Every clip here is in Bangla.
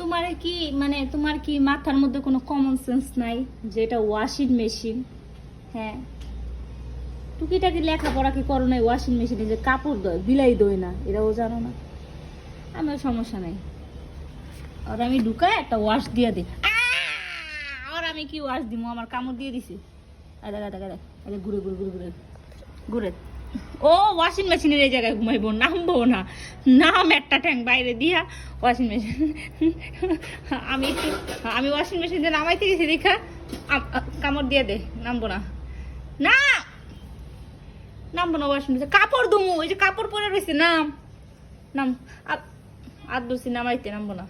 তোমার কি মানে তোমার কি মাথার মধ্যে কোনো কমন সেন্স নাই যে এটা ওয়াশিং মেশিন? হ্যাঁ, টুকিটাকি লেখাপড়া কি করো নাই? ওয়াশিং মেশিনে যে কাপড় ধোয় বিলাই ধোয় না, এটাও জানো না? আমার সমস্যা নাই, আর আমি ঢুকায় একটা ওয়াশ দিয়ে দিই। আর আমি কি ওয়াশ দিব? আমার কামড় দিয়ে দিছি। ঘুরে ঘুরে ঘুরে ঘুরে ঘুরে। ও ওয়াশিং মেশিনের এই জায়গায় ঘুমাইবো, নামবো না, নাম একটা ট্যাঙ্ক বাইরে দিয়া ওয়াশিং মেশিন। আমি ওয়াশিং মেশিন দিয়ে নামাইতে গেছি দেখা কামড় দিয়ে দে, নামবো না, না নামবো না ওয়াশিং মেশিন। কাপড় দুমু, ওই যে কাপড় পরে রয়েছে, নাম নাম। আর দোষী নামাইতে, নামবো না।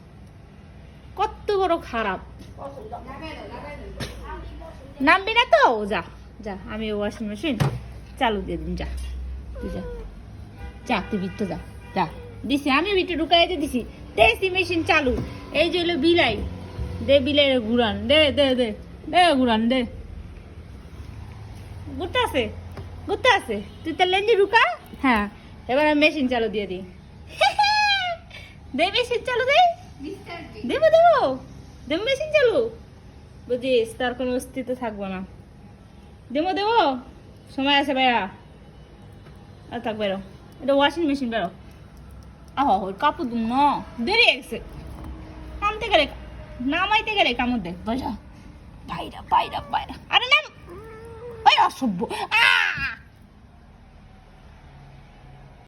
কত বড় খারাপ, নামবি না তো? যা যা, আমি ওয়াশিং মেশিন চালু দিয়ে দিন, যা তুই যা, যা তুই ভিতরে যা, যা দিছি আমি ভিতরে ঢুকাই দিছি, দেশি মেশিন চালু। এই যে হলো বিলাই, দে বিলাই ঘুরান, দে দে দে দে ঘুরান দে। ঘুরতে আছে, ঘুরতে আছে, তুই তার লেঞ্জে ঢুকা। হ্যাঁ, এবার আমি মেশিন চালু দিয়ে দিই। দে মেশিন চালু, দে দেবো দেবো দেবো মেশিন চালু, বুঝিস? তার কোনো অস্তিত্ব থাকবো না। দেবো দেবো, সময় আছে ভাইয়া, আর থাক বেরো। এটা ওয়াশিং মেশিন, বেরো। আহ কাপড় দুম না, দেরি গেছে নামতে গেলে, নামাইতে গেলে কামড় দেখ। বাইরা বাইরা বাইরা, আরে নাম, ওই অসভ্য।